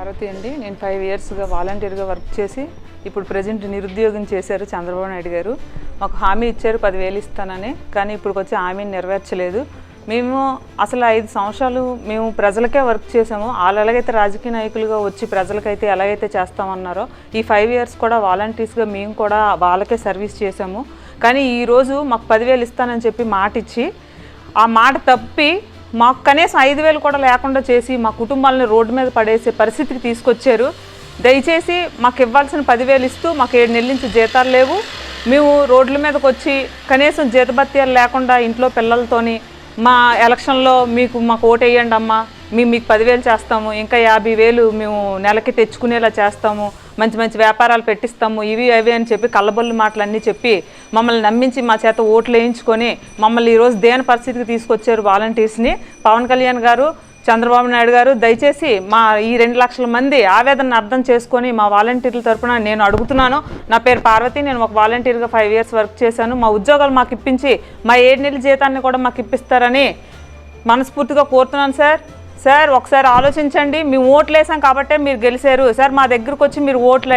పార్వతి అండి. నేను 5 ఇయర్స్గా వాలంటీర్గా వర్క్ చేసి ఇప్పుడు ప్రజెంట్ నిరుద్యోగం చేశారు చంద్రబాబు నాయుడు గారు. మాకు హామీ ఇచ్చారు 10,000 ఇస్తానని, కానీ ఇప్పుడు వచ్చి హామీని నెరవేర్చలేదు. మేము అసలు 5 సంవత్సరాలు మేము ప్రజలకే వర్క్ చేసాము. వాళ్ళు ఎలాగైతే రాజకీయ నాయకులుగా వచ్చి ప్రజలకైతే ఎలాగైతే చేస్తామన్నారో ఈ 5 ఇయర్స్ కూడా వాలంటీర్స్గా మేము కూడా వాళ్ళకే సర్వీస్ చేసాము. కానీ ఈరోజు మాకు 10,000 ఇస్తానని చెప్పి మాట ఇచ్చి ఆ మాట తప్పి మాకు కనీసం 5,000 కూడా లేకుండా చేసి మా కుటుంబాలను రోడ్డు మీద పడేసే పరిస్థితికి తీసుకొచ్చారు. దయచేసి మాకు ఇవ్వాల్సిన 10,000 ఇస్తూ మాకు 7 నెలల నుంచి జీతాలు లేవు. మేము రోడ్ల మీదకి వచ్చి కనీసం జీతభత్యాలు లేకుండా ఇంట్లో పిల్లలతోని మా ఎలక్షన్లో మాకు ఓటు వేయండి అమ్మా, మీకు 10,000 చేస్తాము, ఇంకా 50,000 మేము నెలకి తెచ్చుకునేలా చేస్తాము, మంచి మంచి వ్యాపారాలు పెట్టిస్తాము, ఇవి అవి అని చెప్పి కళ్ళబొల్లి మాటలన్నీ చెప్పి మమ్మల్ని నమ్మించి మా చేత ఓట్లు వేయించుకొని మమ్మల్ని ఈరోజు దేని పరిస్థితికి తీసుకొచ్చారు వాలంటీర్స్ని. పవన్ కళ్యాణ్ గారు, చంద్రబాబు నాయుడు గారు దయచేసి మా ఈ 2 లక్షల మంది ఆవేదనను అర్థం చేసుకొని మా వాలంటీర్ల తరఫున నేను అడుగుతున్నాను. నా పేరు పార్వతి, నేను ఒక వాలంటీర్గా 5 ఇయర్స్ వర్క్ చేశాను. మా ఉద్యోగాలు మాకు ఇప్పించి మా 7 నెలల జీతాన్ని కూడా మాకు ఇప్పిస్తారని మనస్ఫూర్తిగా కోరుతున్నాను. సార్ ఒకసారి ఆలోచించండి. మేము ఓట్లు వేసాం కాబట్టే మీరు గెలిచారు సార్. మా దగ్గరకు వచ్చి మీరు ఓట్లు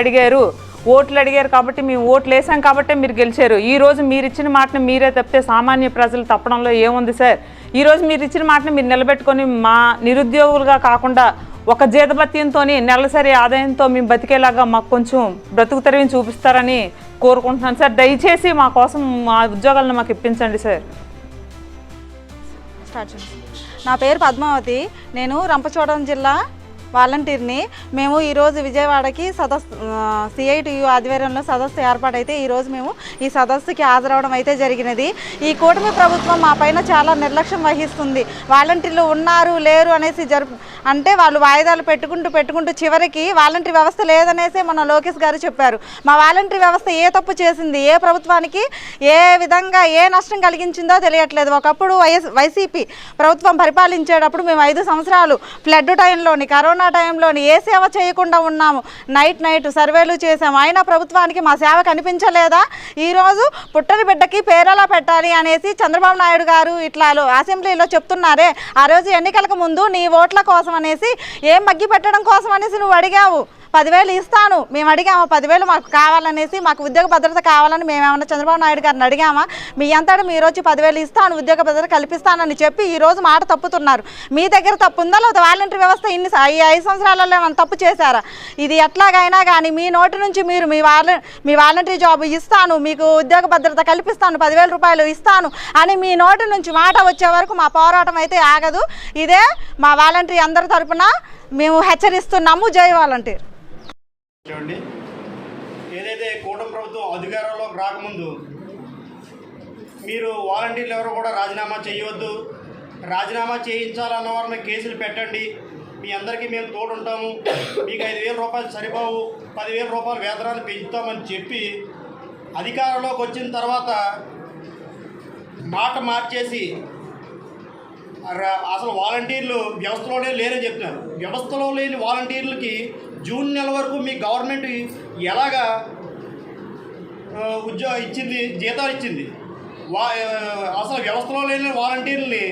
అడిగారు కాబట్టి మేము ఓట్లు వేసాం కాబట్టే మీరు గెలిచారు. ఈరోజు మీరు ఇచ్చిన మాటను మీరే తప్పితే సామాన్య ప్రజలు తప్పడంలో ఏముంది సార్? ఈరోజు మీరు ఇచ్చిన మాటను మీరు నిలబెట్టుకొని మా నిరుద్యోగులుగా కాకుండా ఒక జీతభత్యంతో నెలసరి ఆదాయంతో మేము బతికేలాగా మాకు కొంచెం బ్రతుకు తెరవిని చూపిస్తారని కోరుకుంటున్నాను సార్. దయచేసి మా కోసం మా ఉద్యోగాలను మాకు ఇప్పించండి సార్. నా పేరు పద్మావతి, నేను రంపచోడవరం జిల్లా వాలంటీర్ని. మేము ఈరోజు విజయవాడకి CITU ఆధ్వర్యంలో సదస్సు ఏర్పాటైతే ఈరోజు మేము ఈ సదస్సుకి హాజరవడం అయితే జరిగినది. ఈ కూటమి ప్రభుత్వం మా పైన చాలా నిర్లక్ష్యం వహిస్తుంది. వాలంటీర్లు ఉన్నారు లేరు అనేసి అంటే వాళ్ళు వాయిదాలు పెట్టుకుంటూ చివరికి వాలంటీర్ వ్యవస్థ లేదనేసి మన లోకేష్ గారు చెప్పారు. మా వాలంటీర్ వ్యవస్థ ఏ తప్పు చేసింది, ఏ ప్రభుత్వానికి ఏ విధంగా ఏ నష్టం కలిగించిందో తెలియట్లేదు. ఒకప్పుడు వైసీపీ ప్రభుత్వం పరిపాలించేటప్పుడు మేము 5 సంవత్సరాలు ఫ్లడ్ టైంలోని, కరోనా టైంలోని ఏ సేవ చేయకుండా ఉన్నాము. నైట్ సర్వేలు చేసాము. అయినా ప్రభుత్వానికి మా సేవ కనిపించలేదా? ఈరోజు పుట్టని బిడ్డకి పేరెలా పెట్టాలి అనేసి చంద్రబాబు నాయుడు గారు ఇట్లా అసెంబ్లీలో చెప్తున్నారే. ఆ రోజు ఎన్నికలకు ముందు నీ ఓట్ల కోసం అనేసి ఏం మగ్గి పెట్టడం కోసం అనేసి నువ్వు అడిగావు. 10,000 ఇస్తాను మేము అడిగామా? 10,000 మాకు కావాలనేసి, మాకు ఉద్యోగ భద్రత కావాలని మేమేమన్నా చంద్రబాబు నాయుడు గారిని అడిగామా? మీ అంతటా మీరు వచ్చి 10,000 ఇస్తాను, ఉద్యోగ భద్రత కల్పిస్తానని చెప్పి ఈరోజు మాట తప్పుతున్నారు. మీ దగ్గర తప్పు ఉందా? లేదా వాలంటీర్ వ్యవస్థ ఈ 5 సంవత్సరాలలో ఏమైనా తప్పు చేశారా? ఇది ఎట్లాగైనా కానీ మీ నోటి నుంచి మీరు మీ వాలంటీర్ జాబ్ ఇస్తాను, మీకు ఉద్యోగ భద్రత కల్పిస్తాను, 10,000 రూపాయలు ఇస్తాను అని మీ నోటి నుంచి మాట వచ్చే వరకు మా పోరాటం అయితే ఆగదు. ఇదే మా వాలంటీర్ అందరి తరపున మేము హెచ్చరిస్తున్నాము. జై వాలంటీర్. ఏదైతే కూటమి ప్రభుత్వం అధికారంలోకి రాకముందు మీరు వాలంటీర్లు ఎవరు కూడా రాజీనామా చేయవద్దు, రాజీనామా చేయించాలన్న వారిని కేసులు పెట్టండి, మీ అందరికీ మేము తోడుంటాము, మీకు 5,000 రూపాయలు సరిపోవు, 10,000 రూపాయలు వేతనాలు పెంచుతామని చెప్పి అధికారంలోకి వచ్చిన తర్వాత మాట మార్చేసి అసలు వాలంటీర్లు వ్యవస్థలోనే లేరని చెప్తున్నారు. వ్యవస్థలో లేని వాలంటీర్లకి జూన్ నెల వరకు మీ గవర్నమెంట్ ఎలాగా ఇచ్చింది, జీతాలు ఇచ్చింది? అసలు వ్యవస్థలో లేని వాలంటీర్లని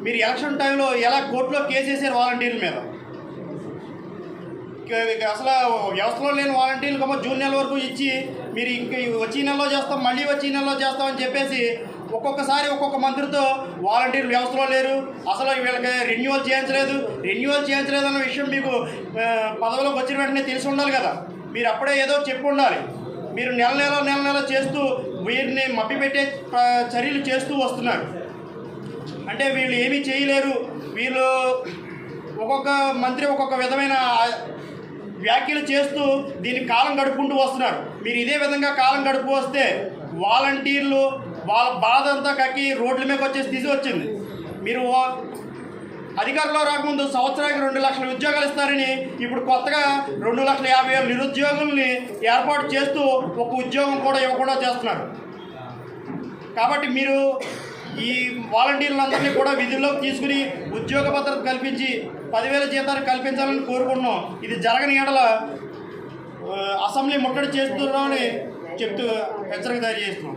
మీరు ఎలక్షన్ టైంలో ఎలా కోర్టులో కేసు వేసారు వాలంటీర్ల మీద? అసలు వ్యవస్థలో లేని వాలంటీర్లకు జూన్ నెల వరకు ఇచ్చి మీరు ఇంక వచ్చే నెలలో చేస్తాం, మళ్ళీ వచ్చే నెలలో చేస్తామని చెప్పేసి ఒక్కొక్కసారి ఒక్కొక్క మంత్రితో వాలంటీర్లు వ్యవస్థలో లేరు, అసలు వీళ్ళకి రెన్యువల్ చేయించలేదు అన్న విషయం మీకు పదవిలోకి వచ్చిన వెంటనే తెలిసి ఉండాలి కదా. మీరు అప్పుడే ఏదో చెప్పి ఉండాలి. మీరు నెల నెల చేస్తూ వీరిని మభ్యపెట్టే చర్యలు చేస్తూ వస్తున్నారు. అంటే వీళ్ళు ఏమీ చేయలేరు, వీళ్ళు ఒక్కొక్క మంత్రి ఒక్కొక్క విధమైన వ్యాఖ్యలు చేస్తూ దీన్ని కాలం గడుపుకుంటూ వస్తున్నారు. మీరు ఇదే విధంగా కాలం గడుపు వస్తే వాలంటీర్లు వాళ్ళ బాధ అంతా కక్కి రోడ్ల మీదకి వచ్చే స్థితి వచ్చింది. మీరు అధికారంలో రాకముందు సంవత్సరానికి 2 లక్షల ఉద్యోగాలు ఇస్తారని ఇప్పుడు కొత్తగా 2,50,000 నిరుద్యోగుల్ని ఏర్పాటు చేస్తూ ఒక ఉద్యోగం కూడా ఇవ్వకుండా చేస్తున్నారు. కాబట్టి మీరు ఈ వాలంటీర్లందరినీ కూడా విధుల్లోకి తీసుకుని ఉద్యోగ భద్రత కల్పించి 10,000 జీతాలు కల్పించాలని కోరుకుంటున్నాం. ఇది జరగని ఎడల అసెంబ్లీ ముట్టడి చేస్తున్నామని చెప్తూ హెచ్చరిక తయారు చేస్తున్నాం.